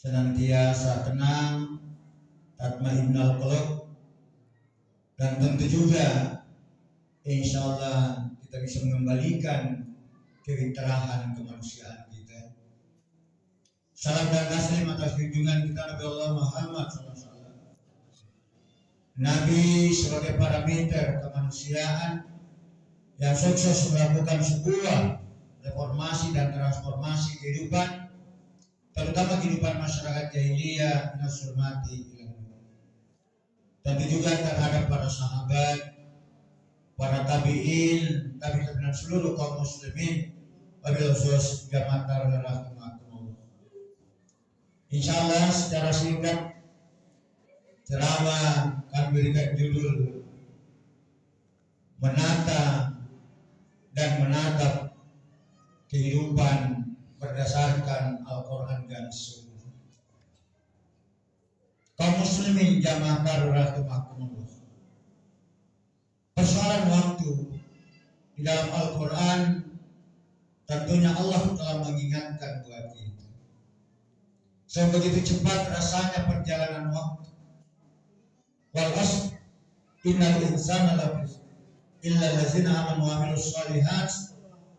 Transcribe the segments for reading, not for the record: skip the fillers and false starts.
senantiasa tenang, tatmainnul qulub, dan tentu juga insya Allah kita bisa mengembalikan kewitarahan kemanusiaan kita. Salam dan taslim atas junjungan kita Nabi Allah Muhammad SAW. Nabi sebagai parameter kemanusiaan yang sukses melakukan sebuah reformasi dan transformasi kehidupan, terutama kehidupan masyarakat jahiliyah nasurmati ilmu. Tentu juga terhadap para sahabat, para tabi'in, tabi'in dan seluruh kaum muslimin, wabil khusus jamaah rahimahumullah. Insyaallah secara singkat ceramah kami berikan judul menata dan menatap kehidupan berdasarkan Al-Quran dan Sunnah. Kaum muslimin jamaah rahimahumullah. Persoalan waktu di dalam Al-Quran tentunya Allah telah mengingatkan buat kita. Sebegitu cepat rasanya perjalanan waktu. Wal asr innal insana lafi illa allazina amanu wa amilus shalihat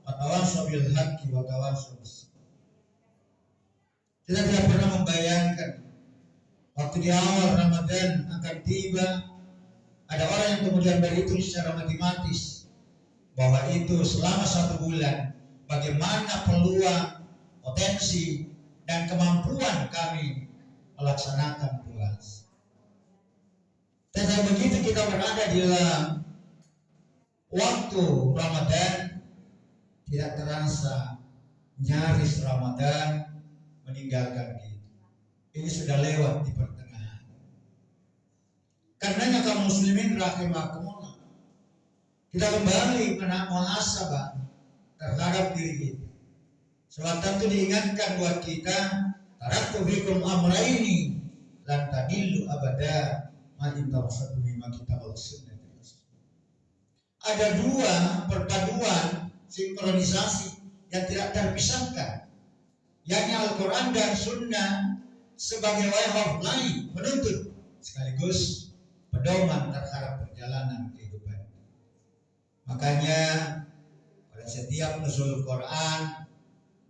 wa tawassaw bil haqqi wa tawassaw bis sabr. Kita tidak pernah membayangkan waktu di awal Ramadan akan tiba, ada orang yang kemudian berhitung secara matematis bahwa itu selama 1 bulan bagaimana peluang, potensi, dan kemampuan kami melaksanakan puasa. Dan begitu kita berada di dalam waktu Ramadan, tidak terasa nyaris Ramadan meninggalkan kita. Ini sudah lewat di pertengahan. Karenanya kaum muslimin rahimakumullah, kita kembali muhasabah terhadap diri kita. Sebab tentu diingatkan buat kita, taraktu fikum amraini lan tadillu abada ma in tawassatum bima kitabul sunnah. Ada 2 perpaduan sinkronisasi yang tidak terpisahkan, yakni Al-Quran dan Sunnah sebagai way of life, penuntut sekaligus pedoman terhadap perjalanan kehidupan. Makanya pada setiap nuzul Quran,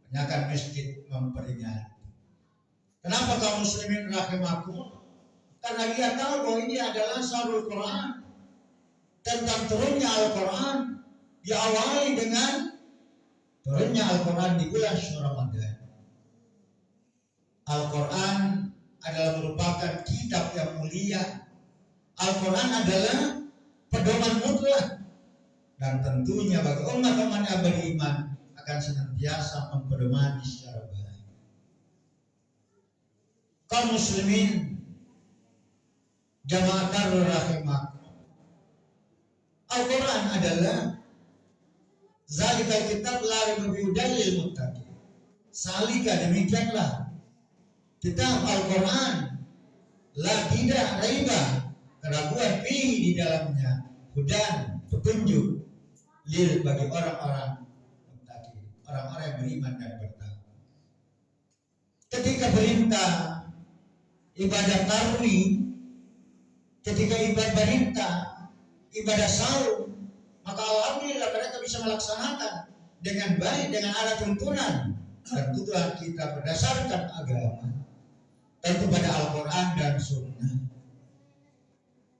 banyakkan masjid memperingati. Kenapa kaum muslimin rahimakumullah? Karena dia tahu bahwa ini adalah syahrul Quran, tentang turunnya Al-Quran diawali dengan turunnya Al-Quran di bulan Ramadan. Al-Quran adalah merupakan kitab yang mulia. Al-Quran adalah pedoman mutlak, dan tentunya bagi umat-umat yang beriman akan senantiasa mempedomani secara baik. Kaum muslimin jamaah rahimah, Al-Quran adalah zalikal kitab la raiba fihi hudal lil muttaqin. Salika, demikianlah kitab Al-Quran, la tidak raiba, keraguan fihi di dalamnya, hudan, petunjuk, lil bagi orang-orang muttaqin, orang-orang yang beriman dan bertakwa. Ketika perintah ibadah tarawih, ketika ibadah perintah ibadah sahur, maka alhamdulillah mereka bisa melaksanakan dengan baik, dengan ada tuntunan dan tujuan kita berdasarkan agama, tentu pada Al-Quran dan Sunnah.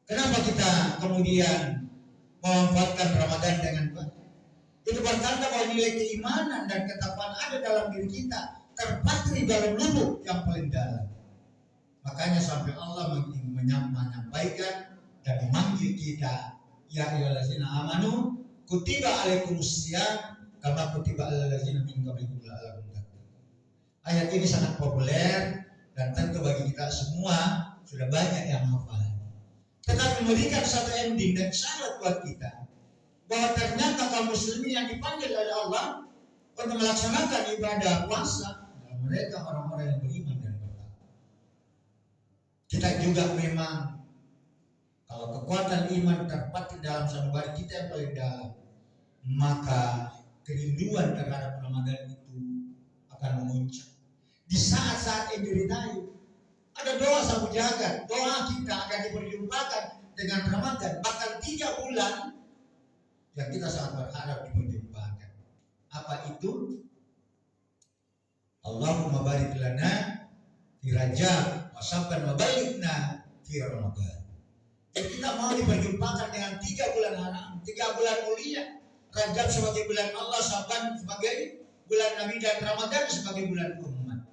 Kenapa kita kemudian memanfaatkan Ramadan dengan baik? Itu bertanda bahwa nilai keimanan dan ketakwaan ada dalam diri kita, terpatri dalam lubuk yang paling dalam. Makanya sampai Allah menyampaikan dan memanggil kita, ya ayyuhallazina amanu kutiba alaikumusiyam kama kutiba alal ladzina min qablikum la'allakum tattaqun. Ayat ini sangat populer dan tentu bagi kita semua sudah banyak yang hafal. Tetapi memberikan satu ending dan syarat buat kita bahwa ternyata kaum muslimin yang dipanggil oleh Allah untuk melaksanakan ibadah puasa, mereka orang-orang yang beriman dan bertakwa. Kita juga memang kalau kekuatan iman terpatri dalam sanubari kita yang paling dalam, maka kerinduan terhadap Ramadan itu akan memuncak. di saat-saat yang diritai. Ada doa sabu jagat, doa kita akan diperjumpakan dengan Ramadan, bahkan 3 bulan yang kita sangat berharap diperjumpakan. Apa itu? Allahumma barik lana fi Rajab wa Sya'ban wa balighna fi Ramadan. Jadi kita mau diperjumpakan dengan 3 bulan haram, 3 bulan mulia. Rajab sebagai bulan Allah, Sya'ban sebagai bulan Nabi, dan Ramadan sebagai bulan umat.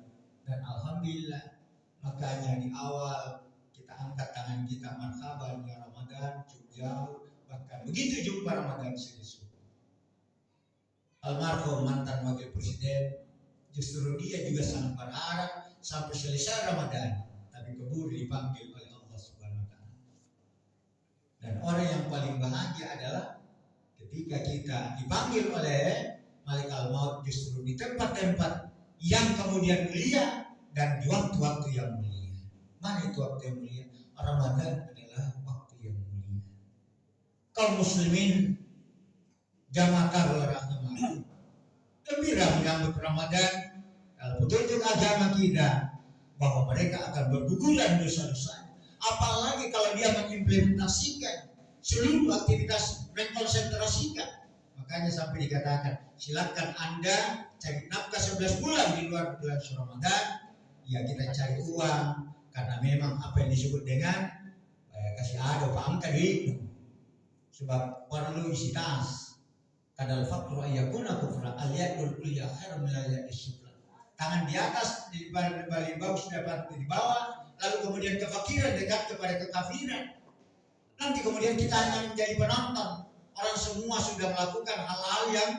Dan alhamdulillah, makanya di awal kita angkat tangan kita, marhaban ya Ramadan, cukup jauh, bahkan begitu jumpa Ramadan selesai. Almarhum mantan wakil presiden, justru dia juga sangat berharap sampai selesai Ramadan, tapi keburu dipanggil oleh Allah Subhanahu wa Ta'ala. Dan orang yang paling bahagia adalah ketika kita dipanggil oleh malaikat maut justru di tempat-tempat yang kemudian mulia dan di waktu-waktu yang mulia. Mana itu waktu yang mulia? Ramadan adalah waktu yang mulia. Kaum muslimin jamaah rahimahullah gembira menyambut Ramadan. Kalau betul-betul agama kita bahwa mereka akan berguguran dosa-dosa, apalagi kalau dia mengimplementasikan seluruh aktivitas, mengkonsentrasikan. Makanya sampai dikatakan, silakan Anda cari nafkah 11 bulan di luar bulan Ramadan. Ya, kita cari uang, karena memang apa yang disebut dengan kasih ada pangkat itu. Sebab perlu isi tas. Kadal fakru ayyakuna kufra al-yadul ulya khairum min al-yadis sufla. Tangan di atas di bawah sudah di bawah, lalu kemudian kefakiran dekat kepada kekafiran. Nanti kemudian kita hanya menjadi penonton. Orang semua sudah melakukan hal-hal yang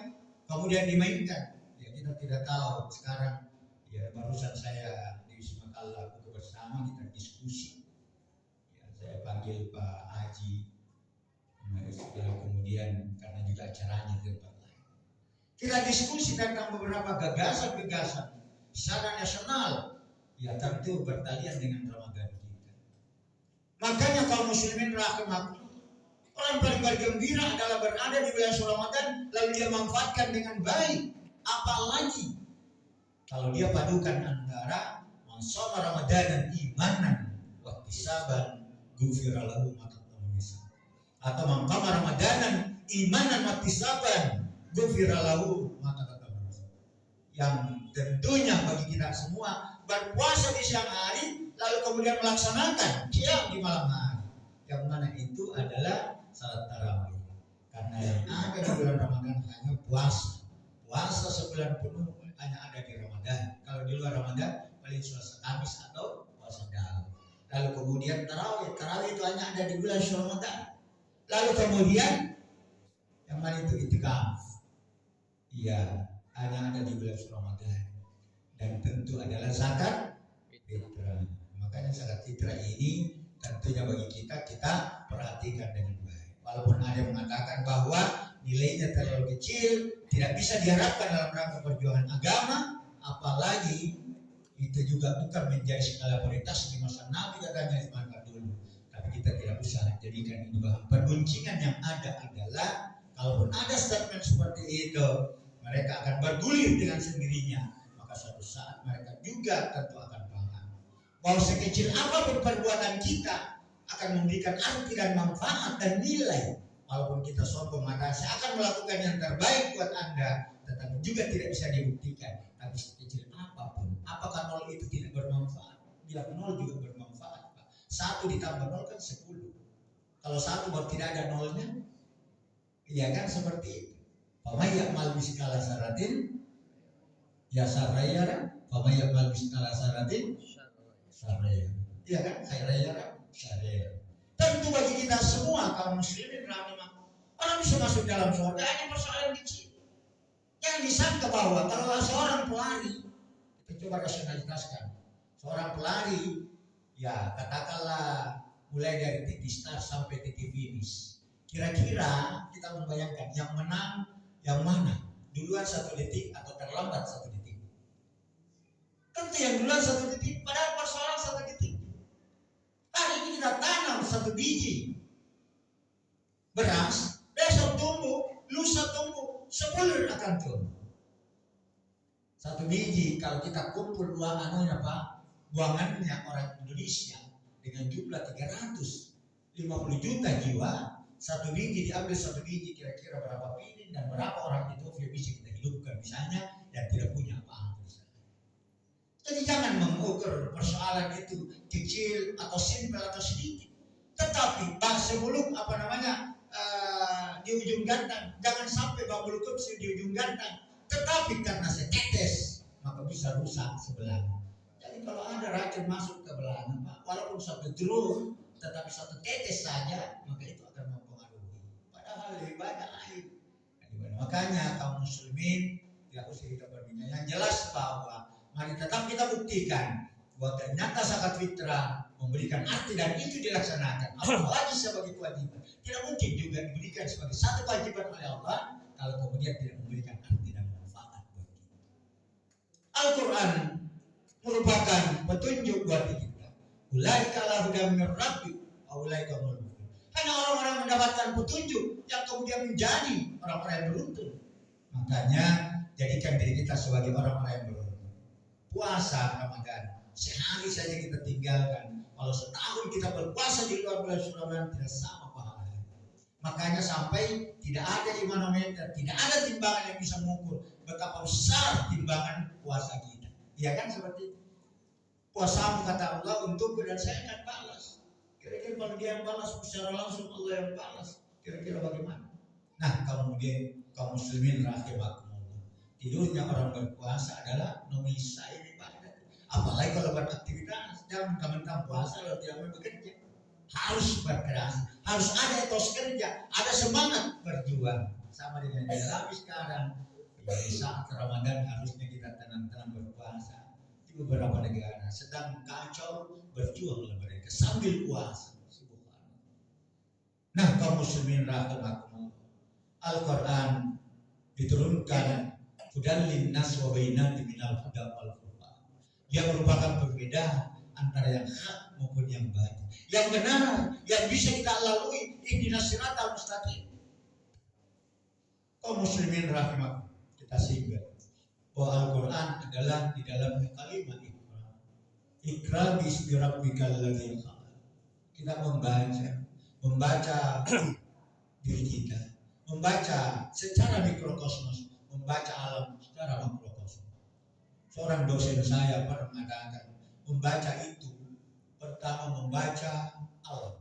kemudian dimainkan. Ya, kita tidak tahu. Sekarang ya barusan saya di Wisma Kalla buku bersama, kita diskusi. Ya, saya panggil Pak Haji. Kemudian karena juga acaranya di tempat lain, kita diskusi tentang beberapa gagasan-gagasan secara nasional, ya tentu bertalian dengan Ramadan kita. Makanya kaum muslimin rahimahullah, orang paling bergembira adalah berada di bulan Ramadan lalu dia manfaatkan dengan baik. Apalagi kalau dia padukan antara shoma Ramadanan imanan wa ihtisaban ghufira lahu ma taqaddama min dhanbihi, atau man qama Ramadanan imanan wa ihtisaban ghufira lahu ma taqaddama min dhanbihi. Yang tentunya bagi kita semua berpuasa di siang hari lalu kemudian melaksanakan qiyam di malam hari, yang mana itu adalah salat tarawih. Karena yang ada di bulan Ramadan hanya puasa sebulan penuh hanya ada di Ramadan. Kalau di luar Ramadan paling Selasa Kamis atau puasa Daud. Lalu kemudian tarawih itu hanya ada di bulan Ramadan. Lalu kemudian yang mana itu itikaf, iya hanya ada di bulan Ramadan. Dan tentu adalah zakat fitrah. Makanya zakat fitrah ini tentunya bagi kita perhatikan dengan baik. Walaupun ada yang mengatakan bahwa nilainya terlalu kecil, tidak bisa diharapkan dalam rangka perjuangan agama, apalagi itu juga bukan menjadi skala prioritas di masa Nabi, katanya dimakan dulu. Tapi kita tidak bisa jadikan ini bahan perbincangan. Yang ada adalah kalaupun ada statement seperti itu, mereka akan bergulir dengan sendirinya, maka suatu saat mereka juga tentu akan paham bahwa sekecil apapun perbuatan kita akan memberikan arti dan manfaat dan nilai. Walaupun kita sombong maka saya akan melakukan yang terbaik buat Anda, tetapi juga tidak bisa dibuktikan. Tapi sekecil apapun, apakah nol itu tidak bermanfaat? Bila nol juga bermanfaat, Pak. 1 ditambah 0 kan 10. Kalau 1 baru tidak ada nolnya, iya kan seperti itu. Famay ya'mal miskala saratin ya saraya, famay ya'mal miskala saratin saraya. Iya kan? Khairaya saraya. Tentu bagi kita semua kaum muslimin rahimah, orang bisa masuk dalam surga hanya persoalan kecil. Yang disangka bahwa kalau seorang pelari, kita coba rasionalitaskan, seorang pelari, ya katakanlah mulai dari titik start sampai titik finish, kira-kira kita membayangkan yang menang yang mana? Duluan 1 detik atau terlambat 1 detik? Tentu yang duluan 1 detik, padahal persoalan 1 detik. Hari ini kita tanam 1 biji beras, besok tumbuh, lusa tumbuh, 10 akan tumbuh. Satu biji kalau kita kumpul buangannya orang Indonesia dengan jumlah 350 juta jiwa, satu biji diambil satu biji kira-kira berapa piring dan berapa orang itu yang bisa kita hidupkan misalnya dan tidak punya apa-apa. Jadi jangan mengukur persoalan itu kecil atau simpel atau sedikit. Tetapi sebelum di ujung gantang, jangan sampai babul kupsi di ujung gantang. Tetapi karena setetes maka bisa rusak sebelahnya. Jadi kalau ada racun masuk ke belakang, walaupun satu drum, tetapi satu tetes saja, maka itu akan mempengaruhi. Padahal lebih banyak air. Makanya kaum muslimin tidak usah kita berbincang. Yang jelas bahwa mari tetap kita buktikan bahwa ternyata zakat fitrah memberikan arti dan itu dilaksanakan. Apalagi sebagai kewajiban. Tidak mungkin juga diberikan sebagai satu kewajiban oleh Allah kalau kemudian tidak memberikan arti dan manfaat bagi kita. Al-Quran merupakan petunjuk buat kita. Ulaika la hudam mir rabbik wa ulaika humul muflihun. Hanya orang-orang yang mendapatkan petunjuk yang kemudian menjadi orang-orang yang beruntung. Makanya jadikan diri kita sebagai orang-orang yang beruntung. Puasa Ramadan sehari saja kita tinggalkan. Kalau setahun kita berpuasa di luar bulan Ramadan tidak sama pahalanya. Makanya sampai tidak ada manometer, tidak ada timbangan yang bisa mengukur betapa besar timbangan puasa kita. Iya kan seperti itu. Puasamu kata Allah untuk dan saya akan balas. Kira-kira kalau dia yang balas secara langsung Allah yang balas. Kira-kira bagaimana? Nah kemudian kaum muslimin rahimakumullah, tidurnya orang berpuasa adalah nomisai ibadah. Apalagi kalau beraktivitas, jangan mentang-mentang puasa lalu tidak bekerja. Harus berkeras, harus ada etos kerja, ada semangat berjuang. Sama dengan di Arab sekarang. Di saat Ramadan harusnya kita tenang-tenang berpuasa. Di beberapa negara sedang kacau, berjuang mereka sambil puasa. Nah kaum muslimin rahimakumullah, Al-Quran diturunkan hudan linnas wa bayyinatin minal huda wal furqan. Dia merupakan perbedaan antara yang hak maupun yang batil, yang benar, yang bisa kita lalui. Ihdinas siratal mustaqim. Kaum muslimin rahimakumullah, kita singgah bahwa Al-Quran adalah di dalam kalimat Iqra bismi rabbikal ladzi khalaq. Kita membaca diri kita, membaca secara mikrokosmos, membaca alam secara makrokosmos. Seorang dosen saya pernah mengatakan, membaca itu pertama membaca alam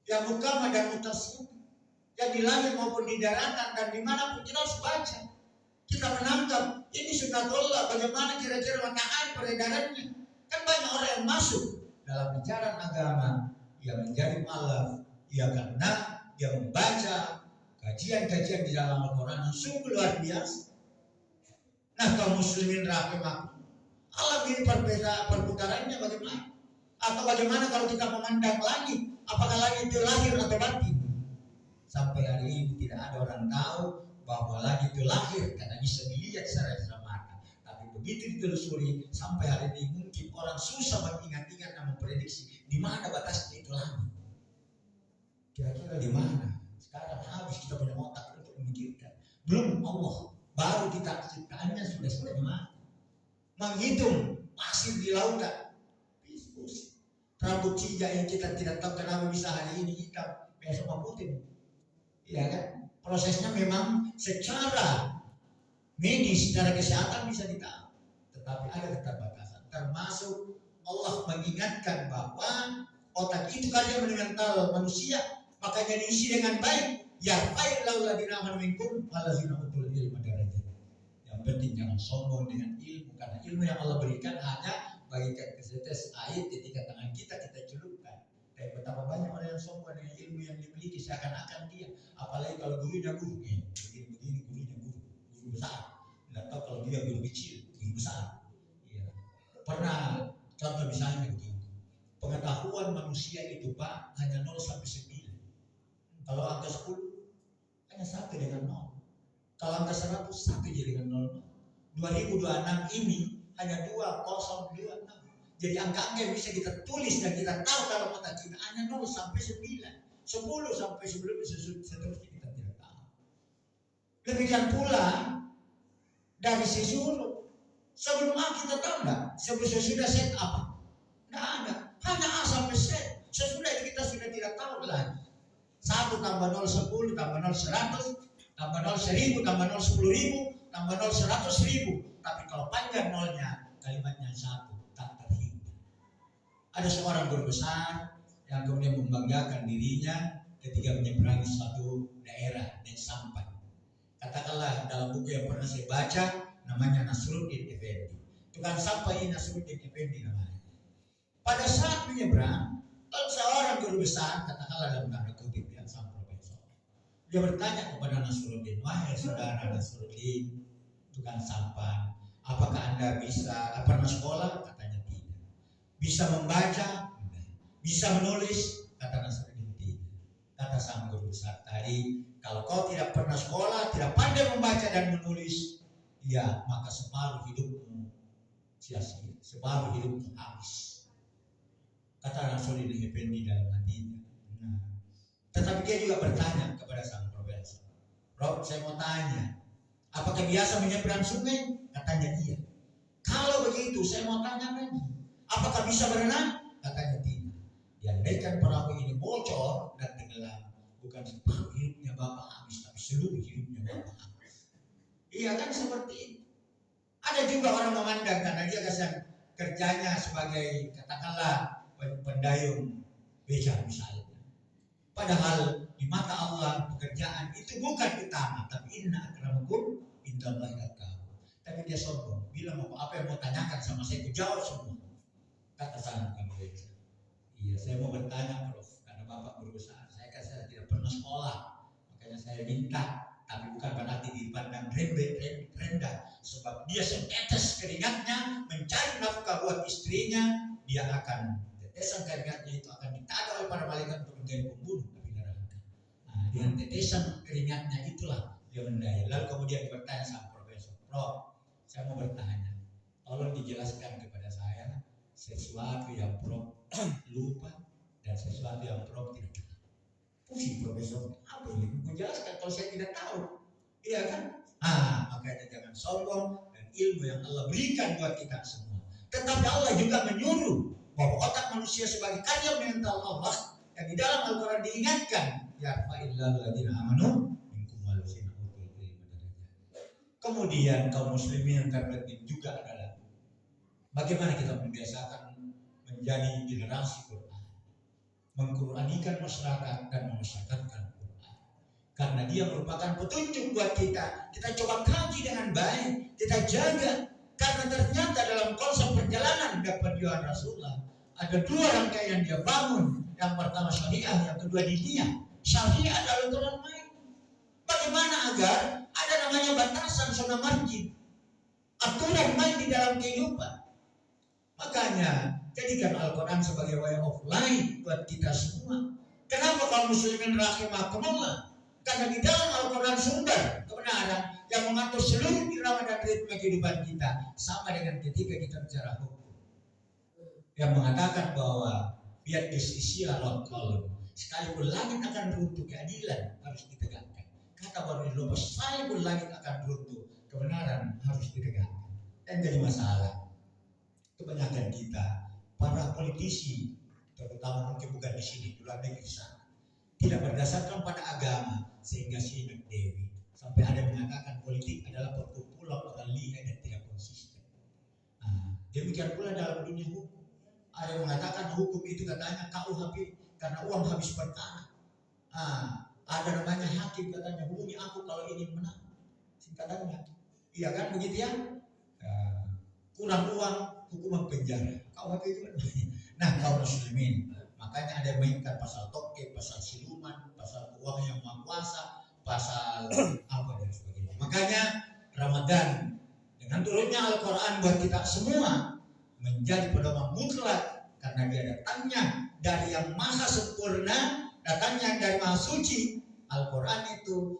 yang mukama dan mutasawwif, yang di langit maupun di daratan dan dimanapun kita harus baca. Kita menangkap ini sunatullah, bagaimana kira-kira matahari peredarannya. Kan banyak orang yang masuk dalam bicara agama yang menjadi alam, ya karena dia membaca kajian-kajian di dalam Al-Quran yang sungguh luar biasa. Nah kaum muslimin rahimakumullah, alam ini perputarannya bagaimana? Atau bagaimana kalau kita memandang langit, apakah langit itu lahir atau batin? Sampai hari ini tidak ada orang tahu bahwa langit itu lahir karena bisa dilihat secara mata. Tapi begitu ditelusuri sampai hari ini mungkin orang susah mengingat-ingat dan memprediksi di mana batasnya itu langit. Kira-kira di mana? Sekarang habis kita punya otak untuk memikirkan. Belum Allah, baru kita ciptaannya sudah seperti mana? Menghitung pasir di lautan, bisnis. Rambut cija yang kita tidak tahu kenapa bisa hari ini hitam, besok putih. Iya kan? Prosesnya memang secara medis, secara kesehatan bisa ditahu, tetapi ada keterbatasan. Termasuk Allah mengingatkan bahwa otak itu kan mengenal manusia, makanya diisi dengan baik. Ya baik laulah dinaman minkum walazina utul ilma darajat. Yang penting jangan sombong dengan ilmu, karena ilmu yang Allah berikan hanya bagikan setetes air ketika tangan kita celupkan. Dan betapa banyak orang yang sombong dengan ilmu yang dimiliki seakan-akan dia. Apalagi kalau gurunya guru, begini gurunya guru besar. Tidak tahu kalau dia guru kecil, guru besar. Ya. Pernah contoh misalnya begini. Pengetahuan manusia itu Pak hanya 0 sampai 9. Kalau angka 10 hanya 1 dengan 0. Kalau angka 100 1 jadi dengan 0. 2026 ini hanya 2026. Jadi angka-angka yang bisa kita tulis dan kita tahu kalau otak kita hanya 0 sampai 9. 10 sampai 11 seterusnya kita tidak tahu. Demikian pula dari sesuatu. Sebelum A kita tahu enggak? Sebelum sesudah set apa? Enggak ada. Hanya A sampai set. Sesudah itu kita sudah tidak tahu lagi. 1 tambah 0 10 tambah 0 100 tambah 0 1000 tambah 0 10.000 tambah 0 100.000. Tapi kalau panjang nolnya, kalimatnya 1 tak terhingga. Ada seorang guru besar yang kemudian membanggakan dirinya ketika menyeberangi suatu daerah dan sampai. Katakanlah dalam buku yang pernah saya baca, namanya Nasruddin Effendi. Tukang sampai Nasruddin Effendi namanya. Pada saat menyeberang, lalu seorang guru besar, katakanlah dalam tanda kutip yang sang profesor, dia bertanya kepada Nasruddin, wahai saudara Nasruddin, tukang sampan, apakah Anda bisa pernah sekolah? Katanya tidak. Bisa membaca? Tidak. Bisa menulis? Kata Nasruddin tidak. Kata sang guru besar tadi, kalau kau tidak pernah sekolah, tidak pandai membaca dan menulis, ya maka separuh hidupmu sia-sia, separuh hidupmu habis. Kata Nasruddin Effendi dalam hatinya. Nah, tetapi dia juga bertanya kepada sang profesor, Rob, saya mau tanya, apakah biasa menyeberang sungai? Katanya iya. Kalau begitu, saya mau tanya lagi, apakah bisa berenang? Katanya tidak. Diandaikan perahu ini bocor dan tenggelam, bukan separuh hidupnya Bapak habis, tapi seluruh hidupnya Bapak habis. Iya kan seperti itu. Ada juga orang memandang karena dia kerjanya sebagai katakanlah pendayung beca misalnya. Padahal di mata Allah pekerjaan itu bukan utama, tapi inna akramakum indallahi atqakum. Tapi dia sombong, bilang apa yang mau tanyakan sama saya, jawab semua. Kata sana bukan beca. Iya, saya mau bertanya Prof, karena Bapak guru besar. Saya tidak pernah sekolah, makanya saya minta. Tapi bukan berarti dipandang rendah, sebab dia setetes keringatnya mencari nafkah buat istrinya, dia akan tetesan keringatnya itu akan ditada oleh para malaikat untuk menjadi pembunuh api neraka. Nah, dengan tetesan keringatnya itulah dia mendaya. Lalu kemudian bertanya sama profesor, Prof, saya mau bertanya, tolong dijelaskan kepada saya sesuatu yang Prof lupa dan sesuatu yang Prof tidak tahu. Pusing profesor, apa ini? Menjelaskan kalau saya tidak tahu, iya kan? Makanya jangan sombong dan ilmu yang Allah berikan buat kita semua. Tetapi Allah juga menyuruh bahwa otak manusia sebagai karya mental Allah yang di dalam Al-Quran diingatkan, ya fa'illal ladina amanu minkum walusina utul ilmu darajat. Kemudian kaum muslimin yang terpenting juga adalah bagaimana kita membiasakan menjadi generasi Quran, mengquranikan masyarakat dan memasyarakatkan Quran, karena dia merupakan petunjuk buat kita. Kita coba kaji dengan baik, kita jaga, karena ternyata dalam konsep perjalanan perjuangan Rasulullah ada 2 rangkaian dia bangun. Yang pertama syariah, yang kedua diniyah. Syariah adalah aturan main. Bagaimana agar ada namanya batasan zona margin, aturan main di dalam kehidupan. Makanya jadikan Al-Quran sebagai way of life buat kita semua. Kenapa kaum muslimin rahimakumullah? Karena di dalam Al-Quran sumber kebenaran yang mengatur seluruh irama dan ritme kehidupan kita. Sama dengan ketika kita bicara hukum, yang mengatakan bahwa biar istisilah kolom, sekalipun langit akan runtuh, keadilan harus ditegakkan. Kata baru dilupa, sekalipun langit akan runtuh, kebenaran harus ditegakkan. Dan jadi masalah kebanyakan kita, para politisi, terutama mungkin bukan di sini, di luar negeri sana, tidak berdasarkan pada agama, sehingga sinek dewi. Sampai ada yang mengatakan politik adalah perkumpulan orang lihai dan tidak konsisten. Demikian pula dalam dunia hukum. Ada yang mengatakan hukum itu katanya KUHP karena uang habis perkara. Ada namanya hakim katanya, hubungi aku kalau ini menang. Singkatannya, iya kan begitu ya? Kurang uang, hukuman penjara. KUHP itu kan. Nah, kaum muslimin, makanya ada yang mainkan pasal toke, pasal siluman, pasal uang yang maha kuasa, pasal apa dan sebagainya. Makanya Ramadan dengan turunnya Al-Quran buat kita semua menjadi pedoman mutlak, karena dia datangnya dari yang maha sempurna, datangnya dari maha suci. Al-Quran itu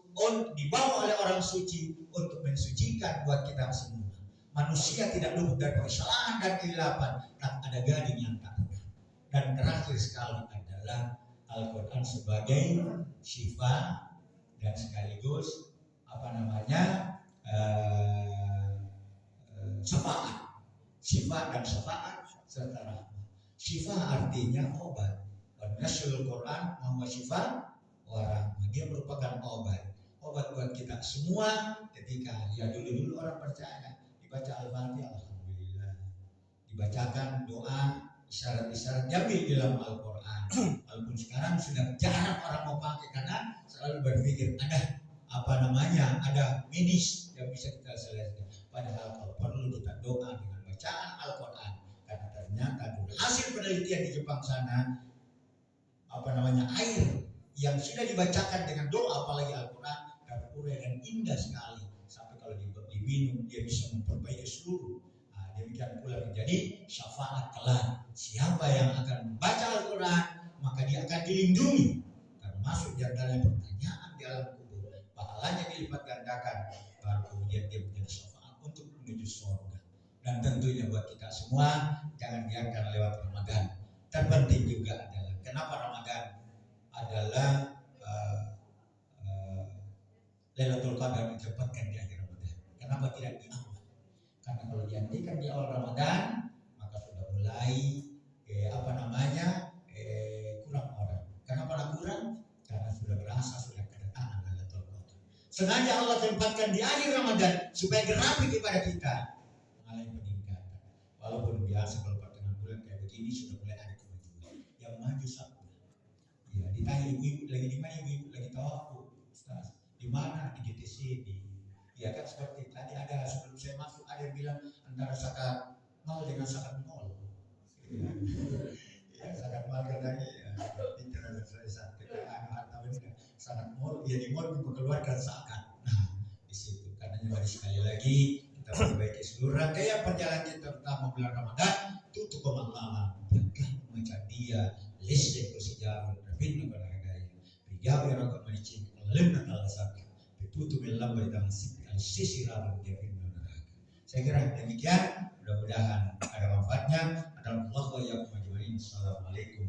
dibawa oleh orang suci untuk mensucikan buat kita semua. Manusia tidak luput dari kesalahan dan keilapan, tak ada gading yang tak benar. Dan terakhir sekali adalah Al-Quran sebagai syifa dan sekaligus syafaat. Syifa dan syafaat serta rahmat. Syifa artinya obat. Nasyul Quran Muhammad syifa wa rahmat. Dia merupakan obat. Obat buat kita semua ketika ya dulu orang percaya dibaca Al-Fatihah alhamdulillah. Dibacakan doa isyarat-isyarat diambil di dalam Al-Quran. Walaupun sekarang sudah jarang orang mau pakai karena selalu berpikir ada medis yang bisa kita selesaikan. Padahal kalau perlu kita doa dengan bacaan Al-Quran, karena ternyata hasil penelitian di Jepang sana air yang sudah dibacakan dengan doa apalagi Al-Quran terurai dan indah sekali sampai kalau diminum dia bisa memperbaiki seluruh. Demikian pula menjadi syafaat kelak. Siapa yang akan membaca Al-Quran maka dia akan dilindungi, termasuk diantaranya pertanyaan di alam kubur, pahalanya dilipat gandakan, baru kemudian dia menjadi syafaat untuk menuju surga. Dan tentunya buat kita semua jangan biarkan lewat Ramadan. Terpenting juga adalah kenapa Ramadan adalah Lailatul Qadar ditempatkan di akhir Ramadan. Kenapa tidak di awal? Karena kalau dihentikan di awal Ramadan maka sudah mulai kurang orang. Kenapa kurang? Karena sudah berasa sudah kedatangan Lailatul Qadar. Sengaja Allah tempatkan di akhir Ramadan supaya grafik kepada kita mengalami peningkatan. Walaupun biasa kalau pertengahan bulan kayak begini sudah mulai ada kemajuan. Yang maju satu. Ya, ditanya ibu-ibu lagi di mana, ibu-ibu lagi tahu Ustaz. Di mana? Di GTC ya kan seperti tadi ada sebelum saya masuk ada yang bilang antara zakat mal dengan zakat nol. Ya zakat mal katanya berarti tidak selesai kekayaan harta benda. Zakat mal ya di mal mengeluarkan zakat. Nah di situ karena sekali lagi kita perbaiki seluruh rangkaian perjalanan kita terutama bulan Ramadan tutup pemahaman jaga membaca dia listrik sejarah berbeda pada harganya. Bijak yang akan melicin lemah alasan tutup dalam bidang sisi rabu dia neraka. Saya kira demikian. Mudah-mudahan ada manfaatnya. Assalamualaikum.